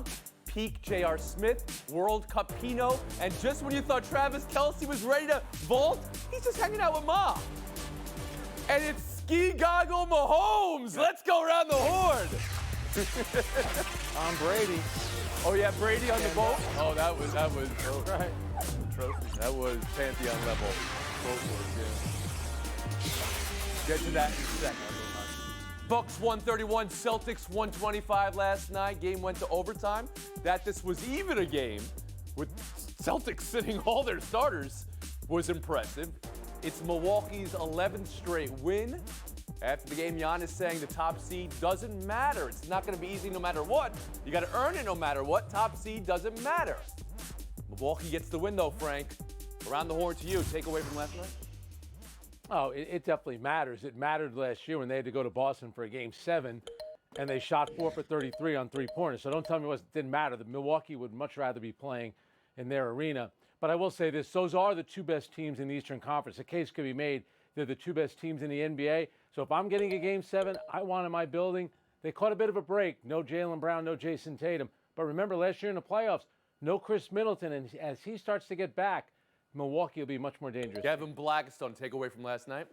Blanc, peak J.R. Smith, World Cup Pinot, and just when you thought Travis Kelce was ready to vault, he's just hanging out with Ma. And it's Ski Goggle Mahomes. Let's go around the horn. I'm Brady. Oh yeah, Brady on the boat. Oh, that was right. That was Pantheon level. Get to that in a second. Bucks 131, Celtics 125 last night. Game went to overtime. That this was even a game with Celtics sitting all their starters was impressive. It's Milwaukee's 11th straight win. After the game, Giannis saying the top seed doesn't matter. It's not going to be easy no matter what. You got to earn it no matter what. Top seed doesn't matter. Milwaukee gets the win, though, Frank. Around the horn to you. Takeaway from last night? Oh, it definitely matters. It mattered last year when they had to go to Boston for a Game 7, and they shot 4 for 33 on three-pointers. So don't tell me it didn't matter. The Milwaukee would much rather be playing in their arena. But I will say this. Those are the two best teams in the Eastern Conference. A case could be made. They're the two best teams in the NBA. So if I'm getting a Game 7, I want in my building. They caught a bit of a break. No Jaylen Brown, no Jason Tatum. But remember, last year in the playoffs, no Chris Middleton. And as he starts to get back, Milwaukee will be much more dangerous. Kevin Blackstone, takeaway from last night?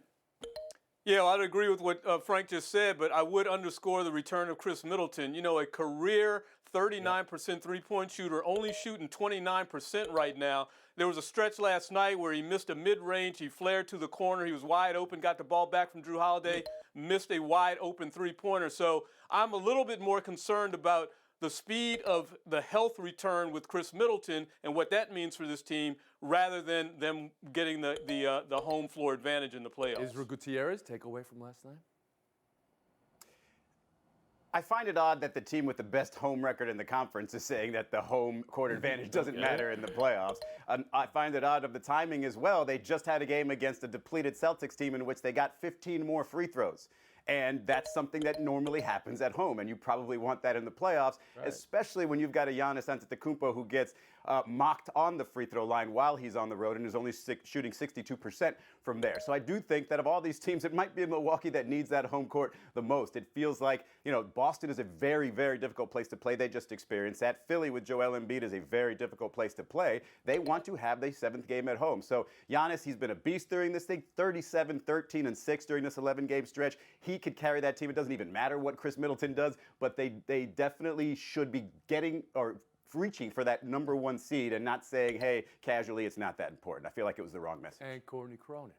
Yeah, well, I'd agree with what Frank just said, but I would underscore the return of Chris Middleton. You know, a career 39% three-point shooter, only shooting 29% right now. There was a stretch last night where he missed a mid-range. He flared to the corner. He was wide open, got the ball back from Drew Holiday, missed a wide-open three-pointer. So I'm a little bit more concerned about the speed of the health return with Chris Middleton and what that means for this team rather than them getting the home floor advantage in the playoffs. Israel Gutierrez, takeaway from last night? I find it odd that the team with the best home record in the conference is saying that the home court advantage doesn't matter in the playoffs. I find it odd of the timing as well. They just had a game against a depleted Celtics team in which they got 15 more free throws. And that's something that normally happens at home, and you probably want that in the playoffs, especially when you've got a Giannis Antetokounmpo who gets mocked on the free throw line while he's on the road and is only shooting 62% from there. So I do think that of all these teams, it might be Milwaukee that needs that home court the most. It feels like, you know, Boston is a very, very difficult place to play. They just experienced that. Philly with Joel Embiid is a very difficult place to play. They want to have their 7th game at home. So Giannis, he's been a beast during this thing, 37, 13, and 6 during this 11-game stretch. He could carry that team. It doesn't even matter what Chris Middleton does, but they definitely should be getting or reaching for that number 1 seed and not saying, hey, casually, it's not that important. I feel like it was the wrong message. And Courtney Cronin.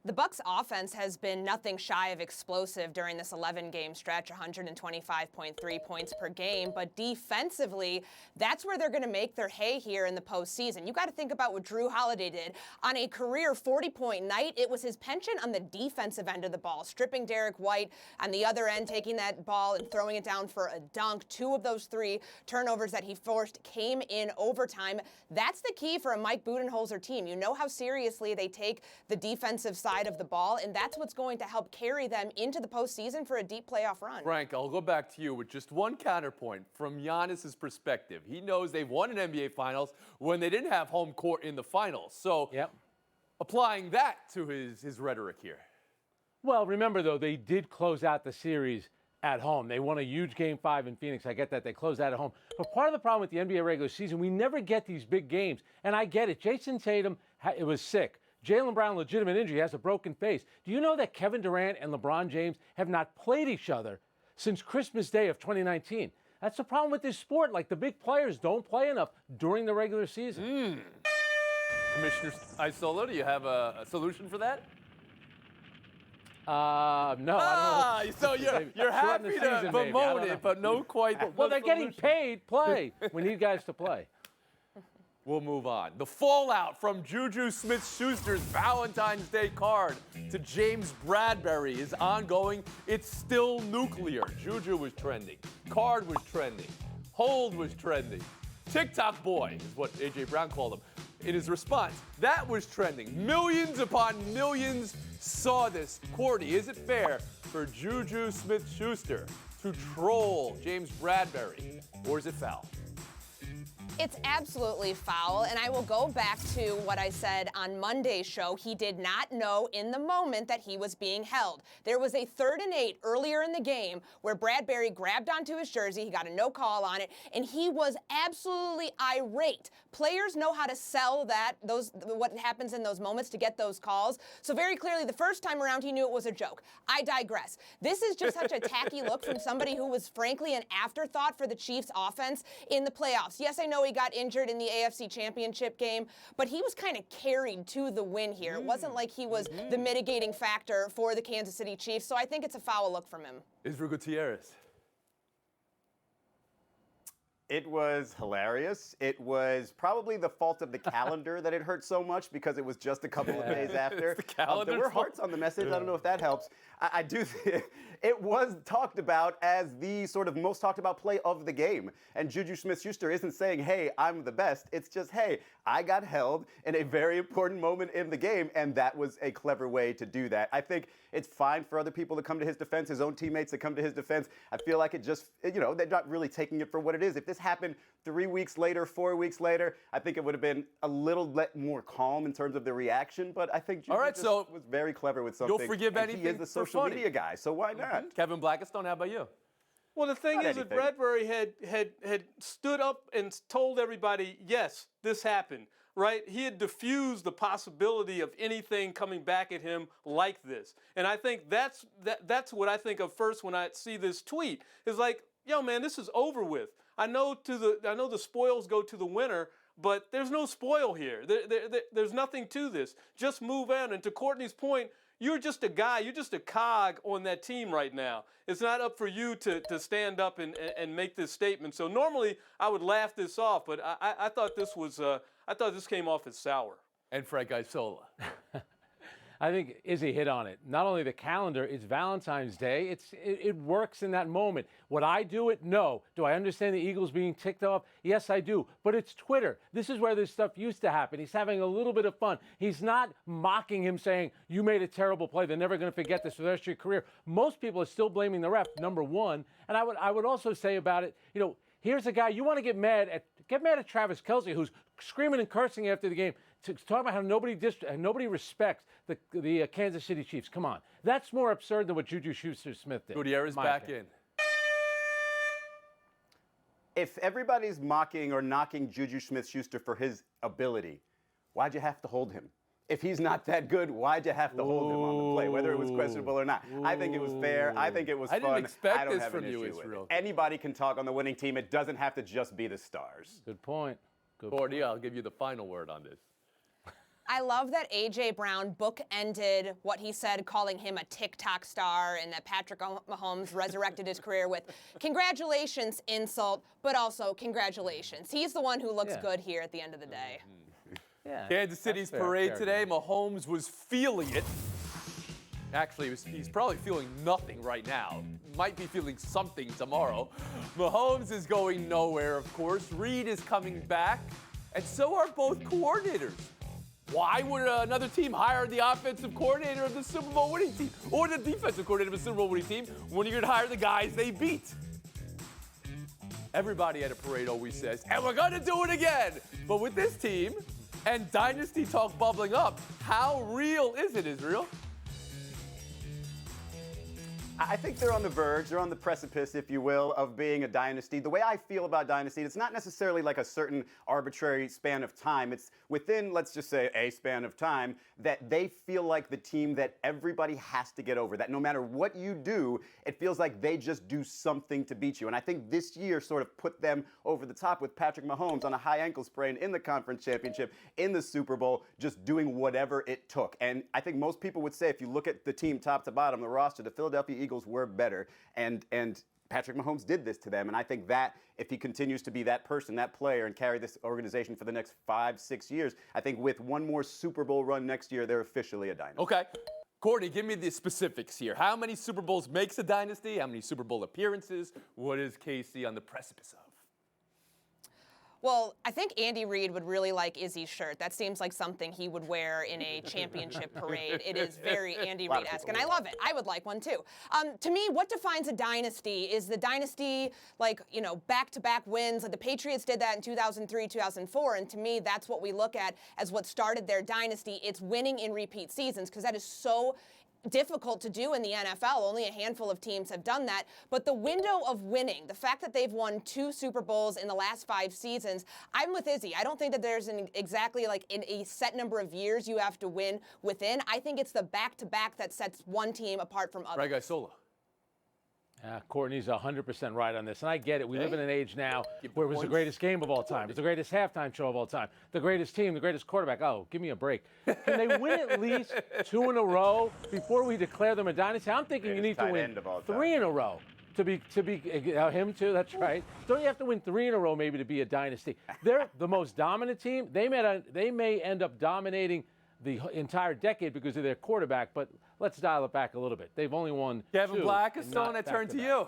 The Bucks' offense has been nothing shy of explosive during this 11-game stretch, 125.3 points per game. But defensively, that's where they're going to make their hay here in the postseason. You got to think about what Drew Holiday did. On a career 40-point night, it was his penchant on the defensive end of the ball, stripping Derek White on the other end, taking that ball and throwing it down for a dunk. 2 of those 3 turnovers that he forced came in overtime. That's the key for a Mike Budenholzer team. You know how seriously they take the defensive side of the ball, and that's what's going to help carry them into the postseason for a deep playoff run. Frank, I'll go back to you with just one counterpoint from Giannis's perspective. He knows they've won an NBA Finals when they didn't have home court in the finals. So applying that to his rhetoric here. Well, remember, though, they did close out the series at home. They won a huge Game 5 in Phoenix. I get that. They closed out at home. But part of the problem with the NBA regular season, we never get these big games. And I get it. Jason Tatum, it was sick. Jaylen Brown, legitimate injury, has a broken face. Do you know that Kevin Durant and LeBron James have not played each other since Christmas Day of 2019? That's the problem with this sport. Like, the big players don't play enough during the regular season. Commissioner Isolo, do you have a solution for that? No, I don't know. So you're happy to bemoan it, but no quite. Well, they're getting paid. Play. We need guys to play. We'll move on. The fallout from Juju Smith-Schuster's Valentine's Day card to James Bradbury is ongoing. It's still nuclear. Juju was trending. Card was trending. Hold was trending. TikTok boy is what A.J. Brown called him. In his response, that was trending. Millions upon millions saw this. Courtney, is it fair for Juju Smith-Schuster to troll James Bradbury, or is it foul? It's absolutely foul, and I will go back to what I said on Monday's show. He did not know in the moment that he was being held. There was a 3rd and 8 earlier in the game where Bradbury grabbed onto his jersey. He got a no call on it, and he was absolutely irate. Players know how to sell what happens in those moments to get those calls. So very clearly, the first time around, he knew it was a joke. I digress. This is just such a tacky look from somebody who was frankly an afterthought for the Chiefs offense in the playoffs. Yes, I know he got injured in the AFC Championship game, but he was kind of carried to the win here. It wasn't like he was the mitigating factor for the Kansas City Chiefs, so I think it's a foul look from him. Israel Gutierrez. It was hilarious. It was probably the fault of the calendar that it hurt so much because it was just a couple of days after. The calendar. There were hearts on the message. I don't know if that helps. I do think it was talked about as the sort of most talked about play of the game. And Juju Smith-Schuster isn't saying, hey, I'm the best. It's just, hey, I got held in a very important moment in the game, and that was a clever way to do that. I think it's fine for other people to come to his defense, his own teammates to come to his defense. I feel like it just, they're not really taking it for what it is. If this happened 3 weeks later, 4 weeks later, I think it would have been a little more calm in terms of the reaction. But I think Juju was very clever with something. You'll forgive anything. He is the social media guy, so why not? Kevin Blackistone, how about you? Well, the thing is that Bradbury had stood up and told everybody, yes, this happened, right? He had diffused the possibility of anything coming back at him like this. And I think that's what I think of first when I see this tweet. Is like, yo, man, this is over with. I know the spoils go to the winner, but there's no spoil here. There's nothing to this. Just move on. And to Courtney's point, you're just a guy. You're just a cog on that team right now. It's not up for you to stand up and make this statement. So normally I would laugh this off, but I thought this came off as sour. And Frank Isola. I think Izzy hit on it. Not only the calendar, it's Valentine's Day. It works in that moment. Would I do it? No. Do I understand the Eagles being ticked off? Yes, I do. But it's Twitter. This is where this stuff used to happen. He's having a little bit of fun. He's not mocking him saying, you made a terrible play. They're never going to forget this for the rest of your career. Most people are still blaming the ref, number one. And I would also say about it, here's a guy you want to get mad at Travis Kelce, who's screaming and cursing after the game. To talk about how nobody respects the Kansas City Chiefs. Come on. That's more absurd than what Juju Schuster-Smith did. Gutierrez back in. If everybody's mocking or knocking Juju Smith-Schuster for his ability, why'd you have to hold him? If he's not that good, why'd you have to hold him on the play, whether it was questionable or not? I think it was fair. I think it was fun. I didn't expect I don't this have from an you, issue with Israel. it. Anybody can talk on the winning team. It doesn't have to just be the stars. Good point. Gordy, I'll give you the final word on this. I love that A.J. Brown bookended what he said, calling him a TikTok star, and that Patrick Mahomes resurrected his career with congratulations, insult, but also congratulations. He's the one who looks good here at the end of the day. Yeah, Kansas City's parade today. Mahomes was feeling it. Actually, he's probably feeling nothing right now. Might be feeling something tomorrow. Mahomes is going nowhere, of course. Reed is coming back, and so are both coordinators. Why would another team hire the offensive coordinator of the Super Bowl winning team or the defensive coordinator of the Super Bowl winning team when you're going to hire the guys they beat? Everybody at a parade always says, and we're going to do it again. But with this team and dynasty talk bubbling up, how real is it, Israel? I think they're on the verge, they're on the precipice, if you will, of being a dynasty. The way I feel about dynasty, it's not necessarily like a certain arbitrary span of time. It's within, let's just say, a span of time that they feel like the team that everybody has to get over, that no matter what you do, it feels like they just do something to beat you. And I think this year sort of put them over the top with Patrick Mahomes on a high ankle sprain in the conference championship, in the Super Bowl, just doing whatever it took. And I think most people would say, if you look at the team top to bottom, the roster, the Philadelphia Eagles were better, and Patrick Mahomes did this to them. And I think that if he continues to be that person, that player, and carry this organization for the next 5-6 years, I think with one more Super Bowl run next year, they're officially a dynasty. Okay. Courtney, give me the specifics here. How many Super Bowls makes a dynasty? How many Super Bowl appearances? What is KC on the precipice of? Well, I think Andy Reid would really like Izzy's shirt. That seems like something he would wear in a championship parade. It is very Andy Reid-esque, and I love it. I would like one too. To me, what defines a dynasty is the dynasty, like, you know, back-to-back wins. Like the Patriots did that in 2003, 2004, and to me, that's what we look at as what started their dynasty. It's winning in repeat seasons, because that is so difficult to do in the NFL. Only a handful of teams have done that. But the window of winning, the fact that they've won 2 Super Bowls in the last 5 seasons, I'm with Izzy. I don't think that there's exactly like a set number of years you have to win within. I think it's the back-to-back that sets one team apart from others. Right, guy Sola. Courtney's 100% right on this, and I get it. We live in an age now where it was the greatest game of all time. It's the greatest halftime show of all time. The greatest team, the greatest quarterback. Oh, give me a break. Can they win at least 2 in a row before we declare them a dynasty? I'm thinking you need to win 3 in a row to be him too. That's right. Don't you have to win 3 in a row maybe to be a dynasty? They're the most dominant team. They may end up dominating the entire decade because of their quarterback, but let's dial it back a little bit. They've only won Kevin 2. Blackistone, I turn to you.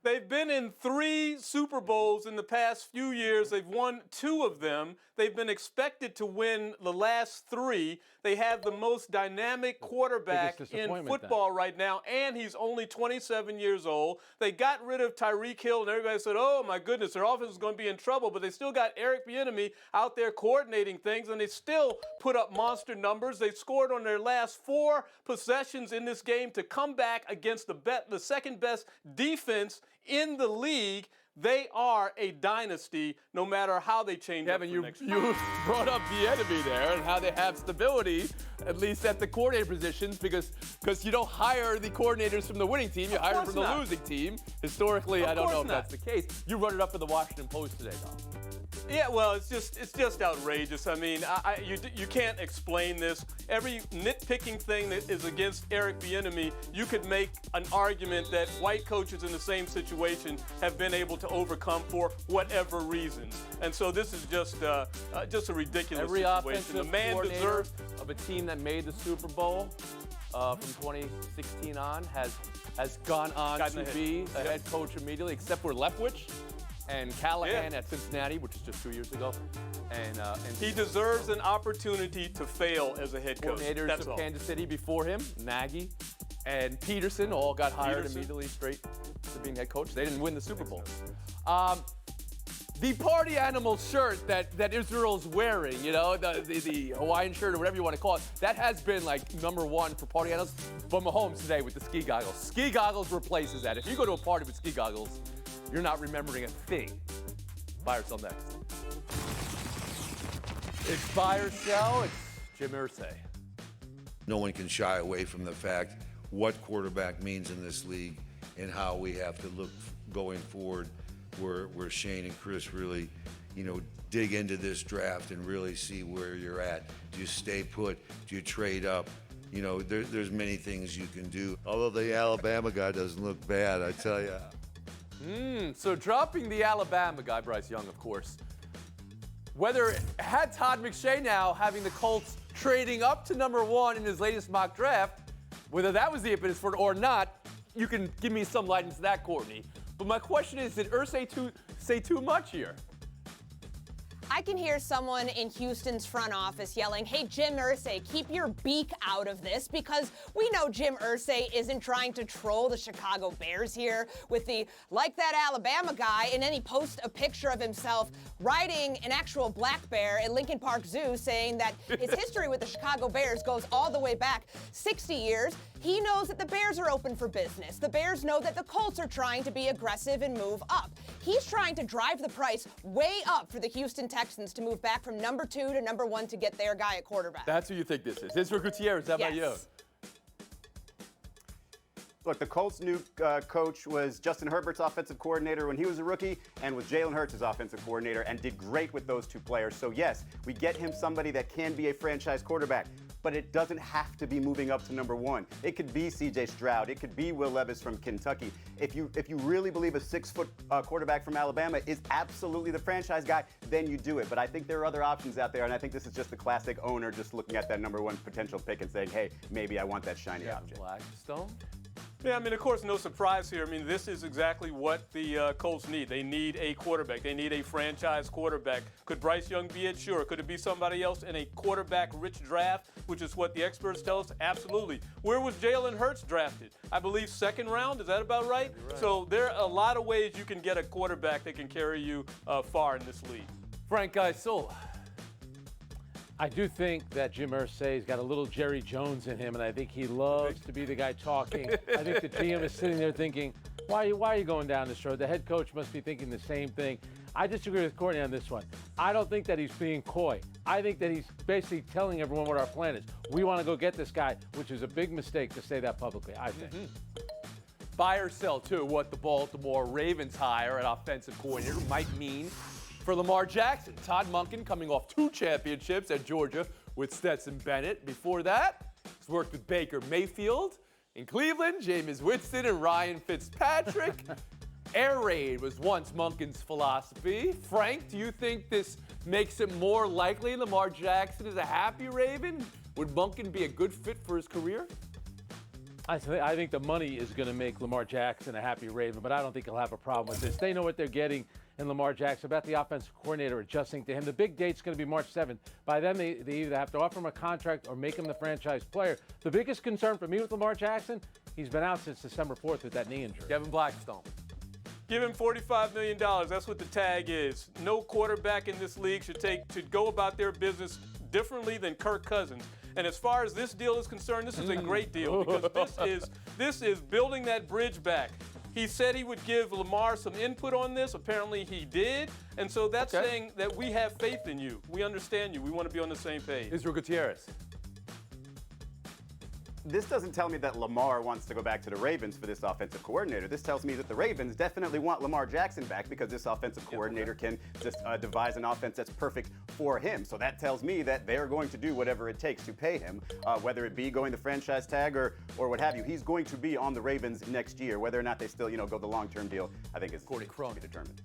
They've been in 3 Super Bowls in the past few years. They've won 2 of them. They've been expected to win the last 3. They have the most dynamic quarterback in football right now, and he's only 27 years old. They got rid of Tyreek Hill, and everybody said, oh, my goodness, their offense is going to be in trouble, but they still got Eric Bieniemy out there coordinating things, and they still put up monster numbers. They scored on their last 4 possessions in this game to come back against the second-best defense in the league. They are a dynasty no matter how they change Kevin, up for next you brought up the enemy there and how they have stability, at least at the coordinator positions, because you don't hire the coordinators from the winning team, you hire them from the losing team. Historically, I don't know if that's the case. You wrote it up in the Washington Post today, though. Yeah, well, it's just outrageous. I mean, you can't explain this. Every nitpicking thing that is against Eric Bieniemy, you could make an argument that white coaches in the same situation have been able to overcome for whatever reasons. And so this is just a ridiculous Every situation. offensive The man coordinator deserves of a team that made the Super Bowl from 2016 on has gone on to be a head coach immediately, except for Leftwich and Callahan at Cincinnati, which is just 2 years ago. And he deserves an opportunity to fail as a head coach. Coordinators of Kansas City before him, Nagy and Peterson, all got hired immediately straight to being head coach. They didn't win the Super Bowl. The party animal shirt that Israel's wearing, you know, the Hawaiian shirt or whatever you want to call it, that has been like #1 for party animals. But Mahomes today with the ski goggles. Ski goggles replaces that. If you go to a party with ski goggles, you're not remembering a thing. Buy or sell next. It's buy or sell. It's Jim Irsay. No one can shy away from the fact what quarterback means in this league and how we have to look going forward where Shane and Chris really, you know, dig into this draft and really see where you're at. Do you stay put? Do you trade up? You know, there's many things you can do. Although the Alabama guy doesn't look bad, I tell you. So dropping the Alabama guy, Bryce Young, of course. Whether had Todd McShay now having the Colts trading up to #1 in his latest mock draft, whether that was the impetus for it or not, you can give me some light into that, Courtney. But my question is, did Irsay say too much here? I can hear someone in Houston's front office yelling, hey, Jim Irsay, keep your beak out of this, because we know Jim Irsay isn't trying to troll the Chicago Bears here with the like that Alabama guy, and then he posts a picture of himself riding an actual black bear at Lincoln Park Zoo, saying that his history with the Chicago Bears goes all the way back 60 years. He knows that the Bears are open for business. The Bears know that the Colts are trying to be aggressive and move up. He's trying to drive the price way up for the Houston Texans to move back from #2 to #1 to get their guy at quarterback. That's who you think this is. Israel Gutierrez, how about you? Look, the Colts' new coach was Justin Herbert's offensive coordinator when he was a rookie, and was Jalen Hurts' offensive coordinator, and did great with those 2 players. So yes, we get him somebody that can be a franchise quarterback, but it doesn't have to be moving up to #1. It could be C.J. Stroud. It could be Will Levis from Kentucky. If you really believe a 6-foot quarterback from Alabama is absolutely the franchise guy, then you do it. But I think there are other options out there, and I think this is just the classic owner just looking at that #1 potential pick and saying, hey, maybe I want that shiny object. Blackstone? Yeah, I mean, of course, no surprise here. I mean, this is exactly what the Colts need. They need a quarterback. They need a franchise quarterback. Could Bryce Young be it? Sure. Could it be somebody else in a quarterback-rich draft, which is what the experts tell us? Absolutely. Where was Jalen Hurts drafted? I believe second round. Is that about right? So there are a lot of ways you can get a quarterback that can carry you far in this league. Frank Isola. I do think that Jim Irsay's got a little Jerry Jones in him, and I think he loves to be the guy talking. I think the GM is sitting there thinking, why are you going down this road? The head coach must be thinking the same thing. I disagree with Courtney on this one. I don't think that he's being coy. I think that he's basically telling everyone what our plan is. We want to go get this guy, which is a big mistake to say that publicly, I think. Buy or sell, too, what the Baltimore Ravens hire at offensive coordinator might mean for Lamar Jackson. Todd Monken coming off 2 championships at Georgia with Stetson Bennett. Before that, he's worked with Baker Mayfield in Cleveland, Jameis Winston, and Ryan Fitzpatrick. Air raid was once Monken's philosophy. Frank, do you think this makes it more likely Lamar Jackson is a happy Raven? Would Monken be a good fit for his career? I think the money is going to make Lamar Jackson a happy Raven, but I don't think he'll have a problem with this. They know what they're getting in Lamar Jackson, about the offensive coordinator adjusting to him. The big date's going to be March 7th. By then, they either have to offer him a contract or make him the franchise player. The biggest concern for me with Lamar Jackson, he's been out since December 4th with that knee injury. Kevin Blackstone. Give him $45 million. That's what the tag is. No quarterback in this league should go about their business differently than Kirk Cousins. And as far as this deal is concerned, this is a great deal because this is building that bridge back. He said he would give Lamar some input on this. Apparently he did. And so that's saying that we have faith in you. We understand you. We want to be on the same page. Israel Gutierrez. This doesn't tell me that Lamar wants to go back to the Ravens for this offensive coordinator. This tells me that the Ravens definitely want Lamar Jackson back because this offensive coordinator can just devise an offense that's perfect for him. So that tells me that they're going to do whatever it takes to pay him, whether it be going the franchise tag or what have you. He's going to be on the Ravens next year. Whether or not they still, go the long-term deal, I think is to be determined.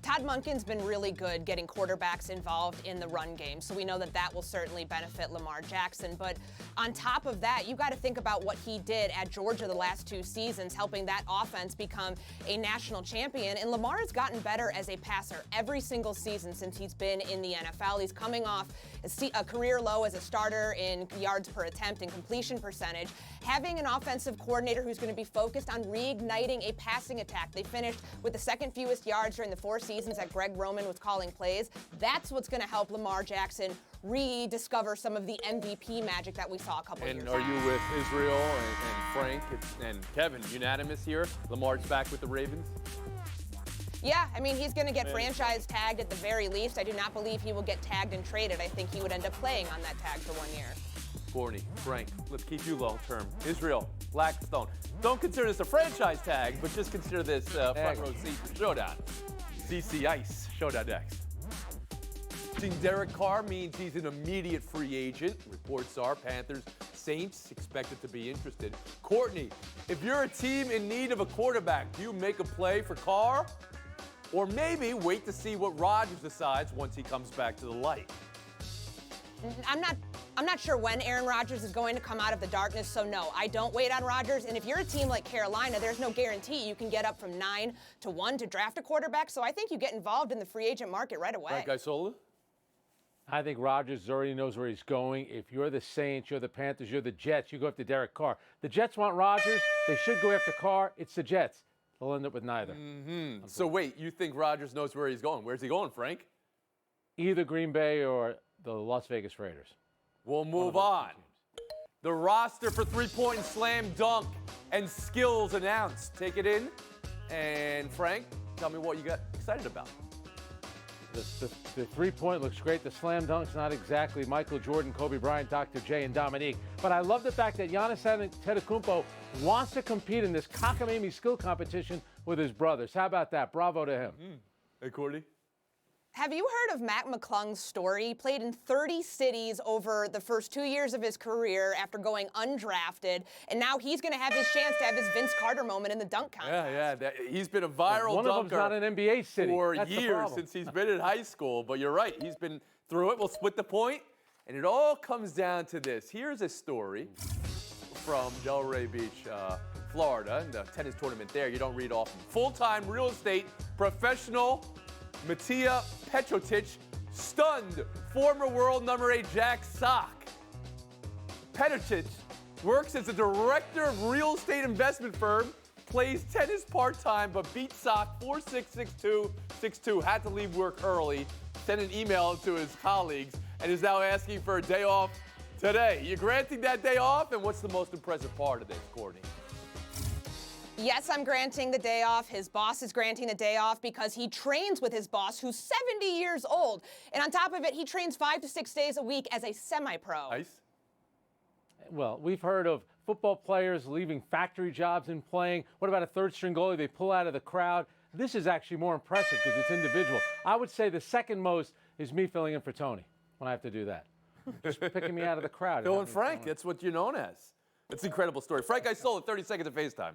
Todd Monken's been really good getting quarterbacks involved in the run game, so we know that will certainly benefit Lamar Jackson. But on top of that, you got to think about what he did at Georgia the last 2 seasons, helping that offense become a national champion. And Lamar has gotten better as a passer every single season since he's been in the NFL. He's coming off a career low as a starter in yards per attempt and completion percentage. Having an offensive coordinator who's going to be focused on reigniting a passing attack. They finished with the second fewest yards during the 4 seasons that Greg Roman was calling plays. That's what's going to help Lamar Jackson rediscover some of the MVP magic that we saw a couple years ago. And are you with Israel and Frank and Kevin unanimous here? Lamar's back with the Ravens? Yeah, I mean, he's going to get franchise tagged at the very least. I do not believe he will get tagged and traded. I think he would end up playing on that tag for 1 year. Courtney, Frank, let's keep you long term. Israel, Blackstone. Don't consider this a franchise tag, but just consider this front row seat for Showdown. CC Ice, Showdown next. Seeing Derek Carr means he's an immediate free agent. Reports are Panthers, Saints expected to be interested. Courtney, if you're a team in need of a quarterback, do you make a play for Carr? Or maybe wait to see what Rodgers decides once he comes back to the light? I'm not sure when Aaron Rodgers is going to come out of the darkness, so no, I don't wait on Rodgers. And if you're a team like Carolina, there's no guarantee you can get up from 9-1 to draft a quarterback. So I think you get involved in the free agent market right away. Frank Isola? I think Rodgers already knows where he's going. If you're the Saints, you're the Panthers, you're the Jets, you go after Derek Carr. The Jets want Rodgers. They should go after Carr. It's the Jets. They'll end up with neither. So wait, you think Rodgers knows where he's going? Where's he going, Frank? Either Green Bay or the Las Vegas Raiders. We'll move on. The roster for three-point and slam dunk and skills announced. Take it in. And Frank, tell me what you got excited about. The three-point looks great. The slam dunk's not exactly Michael Jordan, Kobe Bryant, Dr. J, and Dominique. But I love the fact that Giannis Antetokounmpo wants to compete in this cockamamie skill competition with his brothers. How about that? Bravo to him. Hey, Cordy. Have you heard of Mac McClung's story? He played in 30 cities over the first 2 years of his career after going undrafted, and now he's going to have his chance to have his Vince Carter moment in the dunk contest. Yeah. He's been a viral One dunker of them's not an NBA city. for That's years since he's been in high school. But you're right, he's been through it. We'll split the point, and it all comes down to this. Here's a story. from Delray Beach, Florida, and the tennis tournament there. You don't read often. Full-time real estate professional Matija Petrotic stunned former world number 8 Jack Sock. Petrotic works as a director of real estate investment firm, plays tennis part-time, but beat Sock 4-6, 6-2, had to leave work early, sent an email to his colleagues, and is now asking for a day off today. You granting that day off? And what's the most impressive part of this, Courtney? Yes, I'm granting the day off. His boss is granting the day off because he trains with his boss, who's 70 years old. And on top of it, he trains 5 to 6 days a week as a semi-pro. Nice. Well, we've heard of football players leaving factory jobs and playing. What about a third-string goalie? They pull out of the crowd. This is actually more impressive because it's individual. I would say the second most is me filling in for Tony when I have to do that. Just picking me out of the crowd. Phil and Frank, that's what you're known as. It's an incredible story. Frank, I stole it 30 seconds of FaceTime.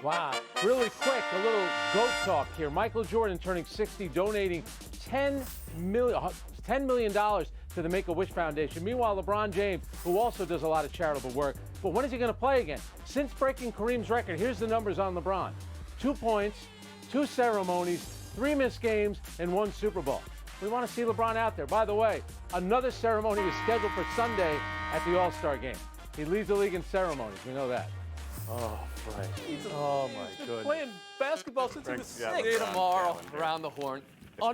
Wow. Really quick, a little GOAT talk here. Michael Jordan turning 60, donating $10 million to the Make-A-Wish Foundation. Meanwhile, LeBron James, who also does a lot of charitable work, but when is he going to play again? Since breaking Kareem's record, here's the numbers on LeBron. 2 points, 2 ceremonies, 3 missed games, and 1 Super Bowl. We want to see LeBron out there. By the way, another ceremony is scheduled for Sunday at the All-Star game. He leads the league in ceremonies. We know that. Oh, Frank. Oh, my goodness. Playing basketball since he was 6. See you tomorrow around the horn.